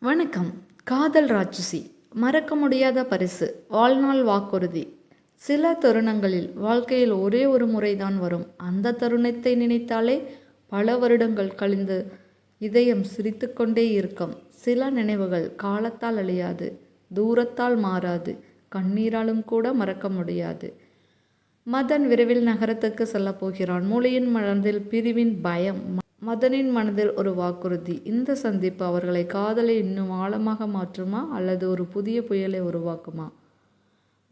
வணக்கம். காதல் ராட்சசி, மறக்க முடியாத பரிசு, வாழ்நாள் வாக்குறுதி. சில தருணங்களில் வாழ்க்கையில் ஒரே ஒரு முறைதான் வரும். அந்த தருணத்தை நினைத்தாலே பல வருடங்கள் கழிந்து இதயம் சிரித்து கொண்டே இருக்கும். சில நினைவுகள் காலத்தால் அழியாது, தூரத்தால் மாறாது, கண்ணீராலும் கூட மறக்க முடியாது. மதன் விரைவில் நகரத்துக்கு செல்லப் போகிறான். மொழியின் மனதில் பிரிவின் பயம், மதனின் மனதில் ஒரு வாக்குறுதி. இந்த சந்திப்பு அவர்களை காதலை இன்னும் ஆழமாக மாற்றுமா அல்லது ஒரு புதிய புயலை உருவாக்குமா?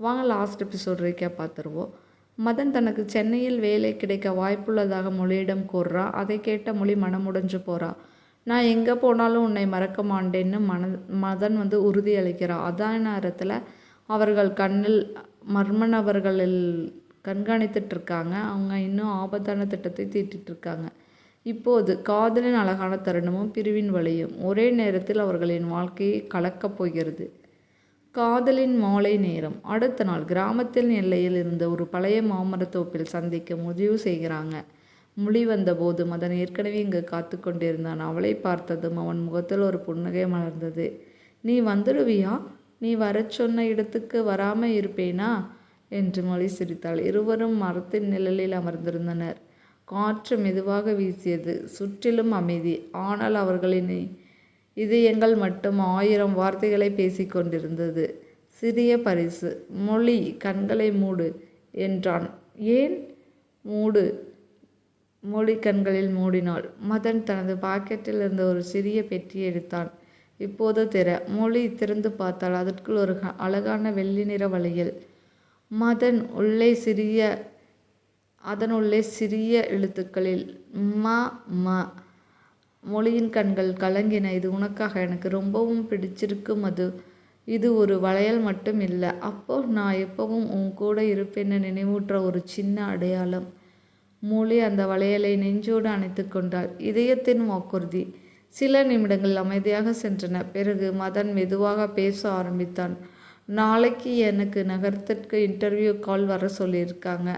வாங்க லாஸ்ட் எபிசோட் வரைக்கும் பார்த்துருவோம். மதன் தனக்கு சென்னையில் வேலை கிடைக்க வாய்ப்புள்ளதாக மொழியிடம் கூறுறான். அதை கேட்ட மொழி மனமுடைஞ்சு போறா. நான் எங்கே போனாலும் உன்னை மறக்க மாட்டேன்னு மதன் உறுதி அளிக்கிறான். அதே நேரத்தில் அவர்கள் கண்ணில் மர்ம நபர்களில் கண்காணித்துட்டு இருக்காங்க. அவங்க இன்னும் ஆபத்தான திட்டத்தை தீட்டிட்டு இருக்காங்க. இப்போது காதலின் அழகான தருணமும் பிரிவின் வழியும் ஒரே நேரத்தில் அவர்களின் வாழ்க்கையை கலக்கப் போகிறது. காதலின் மாலை நேரம். அடுத்த நாள் கிராமத்தின் எல்லையில் இருந்த ஒரு பழைய மாமரத்தோப்பில் சந்திக்க முடிவு செய்கிறாங்க. மொழி வந்தபோது மதன் ஏற்கனவே இங்கு காத்து கொண்டிருந்தான். அவளை பார்த்ததும் அவன் முகத்தில் ஒரு புன்னகை மலர்ந்தது. நீ வந்துடுவியா? நீ வர சொன்ன இடத்துக்கு வராமல் இருப்பேனா என்று மொழி சிரித்தாள். இருவரும் மரத்தின் நிழலில் அமர்ந்திருந்தனர். காற்று மெதுவாக வீசியது. சுற்றிலும் அமைதி. ஆனால் அவர்களின் இதயங்கள் மட்டும் 1000 வார்த்தைகளை பேசிக்கொண்டிருந்தது. சிறிய பரிசு. மொழி கண்களை மூடு என்றான். ஏன் மூடு? மொழி கண்களில் மூடினாள். மதன் தனது பாக்கெட்டில் இருந்த ஒரு சிறிய பெட்டி எடுத்தான். இப்போது திற. மொழி திறந்து பார்த்தாள். அதற்குள் ஒரு அழகான வெள்ளி நிற வளையல். மதன் அதனுள்ளே சிறிய எழுத்துக்களில் ம ம. மொழியின் கண்கள் கலங்கின. இது உனக்காக. எனக்கு ரொம்பவும் பிடிச்சிருக்கு மது. இது ஒரு வளையல் மட்டும் இல்லை, அப்போ நான் எப்பவும் உன் கூட இருப்பேன்னு நினைவூட்டுற ஒரு சின்ன அடையாளம். மொழி அந்த வளையலை நெஞ்சோடு அணைத்து கொண்டாள். இதயத்தின் வாக்குறுதி. சில நிமிடங்கள் அமைதியாக சென்றன. பிறகு மதன் மெதுவாக பேச ஆரம்பித்தான். நாளைக்கு எனக்கு நகரத்திற்கு இன்டர்வியூ கால் வர சொல்லியிருக்காங்க.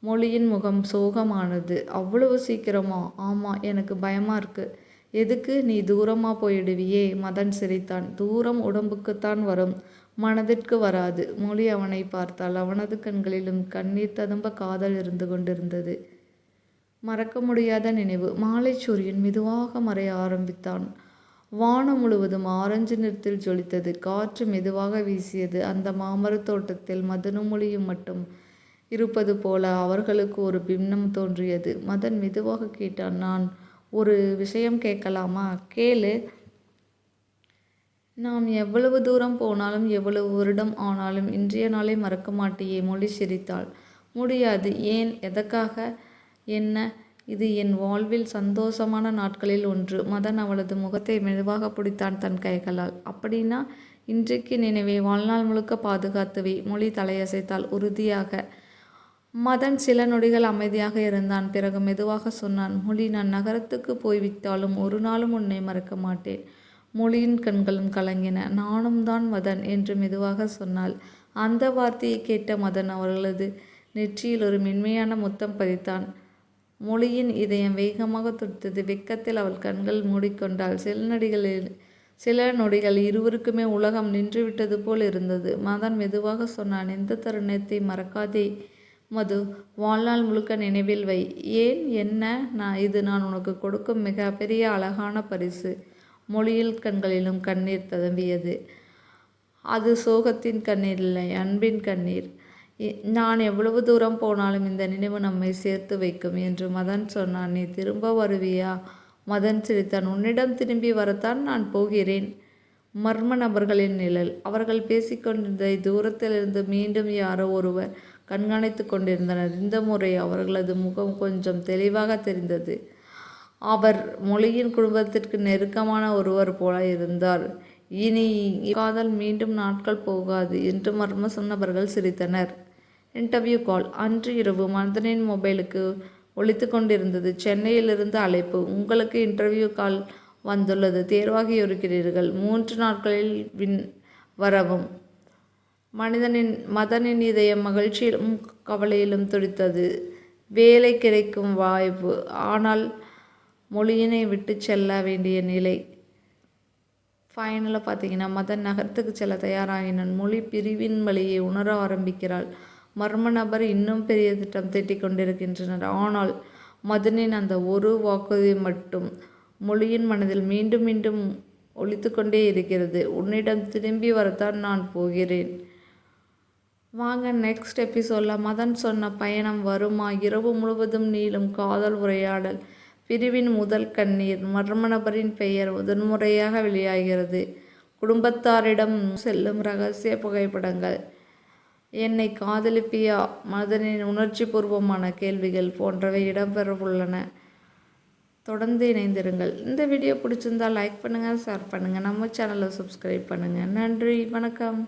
மொழியின் முகம் சோகமானது. அவ்வளவு சீக்கிரமா? ஆமாம், எனக்கு பயமாக இருக்கு. எதுக்கு? நீ தூரமாக போயிடுவியே. மதன் சிரித்தான். தூரம் உடம்புக்குத்தான் வரும், மனதிற்கு வராது. மொழி அவனை பார்த்தாள். அவனது கண்களிலும் கண்ணீர் ததும்ப காதல் இருந்து கொண்டிருந்தது. மறக்க முடியாத நினைவு. மாலை சூரியன் மெதுவாக மறைய ஆரம்பித்தான். வானம் முழுவதும் ஆரஞ்சு நிறத்தில் ஜொலித்தது. காற்று மெதுவாக வீசியது. அந்த மாமரத் தோட்டத்தில் மதனும் மொழியும் மட்டும் இருப்பது போல அவர்களுக்கு ஒரு பின்னம் தோன்றியது. மதன் மெதுவாக கேட்டான். நான் ஒரு விஷயம் கேட்கலாமா? கேளு. நாம் எவ்வளவு தூரம் போனாலும் எவ்வளவு வருடம் ஆனாலும் இன்றைய நாளை மறக்க மாட்டியே. மொழி சிரித்தாள். முடியாது. ஏன்? எதற்காக? என்ன? இது என் வாழ்வில் சந்தோஷமான நாட்களில் ஒன்று. மதன் அவளது முகத்தை மெதுவாக பிடித்தான் தன் கைகளால். அப்படின்னா இன்றைக்கு நினைவை வாழ்நாள் முழுக்க பாதுகாத்துவை. மொழி தலையசைத்தாள் உறுதியாக. மதன் சில நொடிகள் அமைதியாக இருந்தான். பிறகு மெதுவாக சொன்னான். மொழி, நான் நகரத்துக்கு போய்விட்டாலும் ஒரு நாளும் உன்னை மறக்க மாட்டேன். மொழியின் கண்களும் கலங்கின. நானும் தான் மதன் என்று மெதுவாக சொன்னாள். அந்த வார்த்தையை கேட்ட மதன் அவர்களது நெற்றியில் ஒரு மென்மையான முத்தம் பதித்தான். மொழியின் இதயம் வேகமாக துடித்தது. வெக்கத்தில் அவள் கண்கள் மூடிக்கொண்டாள். சில நொடிகள் இருவருக்குமே உலகம் நின்றுவிட்டது போல் இருந்தது. மதன் மெதுவாக சொன்னான். எந்த தருணத்தை மறக்காதே மது. வாழ்நாள் முழுக்க நினைவில் வை. ஏன்? என்ன? நான் உனக்கு கொடுக்கும் மிக பெரிய அழகான பரிசு. மொழியில் கண்களிலும் கண்ணீர் ததும்பியது. அது சோகத்தின் கண்ணீர் இல்லை, அன்பின் கண்ணீர். நான் எவ்வளவு தூரம் போனாலும் இந்த நினைவு நம்மை சேர்த்து வைக்கும் என்று மதன் சொன்னான். நீ திரும்ப வருவியா? மதன் சிரித்தான். உன்னிடம் திரும்பி வரத்தான் நான் போகிறேன். மர்ம நபர்களின் நிழல். அவர்கள் பேசிக்கொண்டிருந்த தூரத்திலிருந்து மீண்டும் யாரோ ஒருவர் கண்காணித்து கொண்டிருந்தனர். இந்த முறை அவர்களது முகம் கொஞ்சம் தெளிவாக தெரிந்தது. அவர் மொழியின் குடும்பத்திற்கு நெருக்கமான ஒருவர் போல இருந்தார். இனி காதல் மீண்டும் நாட்கள் போகாது என்று மர்ம நபர்கள் சிரித்தனர். இன்டர்வியூ கால். அன்று இரவு மதனின் மொபைலுக்கு ஒலித்து கொண்டிருந்தது. சென்னையிலிருந்து அழைப்பு. உங்களுக்கு இன்டர்வியூ கால் வந்துள்ளது. தேர்வாகி இருக்கிறீர்கள். 3 நாட்களில் வரவும். மதனின் இதயம் மகிழ்ச்சியிலும் கவலையிலும் துடித்தது. வேலை கிடைக்கும் வாய்ப்பு, ஆனால் மொழியினை விட்டு செல்ல வேண்டிய நிலை. ஃபைனலாக பார்த்தீங்கன்னா மதன் நகரத்துக்கு செல்ல தயாராகினான். மொழி பிரிவின் வழியை உணர ஆரம்பிக்கிறாள். மர்ம நபர் இன்னும் பெரிய திட்டம் தீட்டிக் கொண்டிருக்கின்றனர். ஆனால் மதனின் அந்த ஒரு வாக்குறுதி மட்டும் மொழியின் மனதில் மீண்டும் மீண்டும் ஒலித்து கொண்டே இருக்கிறது. உன்னிடம் திரும்பி வரத்தான் நான் போகிறேன். வாங்க நெக்ஸ்ட் எபிசோடில் மதன் சொன்ன பயணம் வருமா? இரவு முழுவதும் நீளும் காதல் உரையாடல், பிரிவின் முதல் கண்ணீர், மர்ம நபரின் பெயர் முதன்முறையாக வெளியாகிறது, குடும்பத்தாரிடம் செல்லும் ரகசிய புகைப்படங்கள், என்னை காதலிப்பியா, மதனின் உணர்ச்சி பூர்வமான கேள்விகள் போன்றவை இடம்பெறவுள்ளன. தொடர்ந்து இணைந்திருங்கள். இந்த வீடியோ பிடிச்சிருந்தால் லைக் பண்ணுங்கள், ஷேர் பண்ணுங்கள், நம்ம சேனலை சப்ஸ்கிரைப் பண்ணுங்கள். நன்றி, வணக்கம்.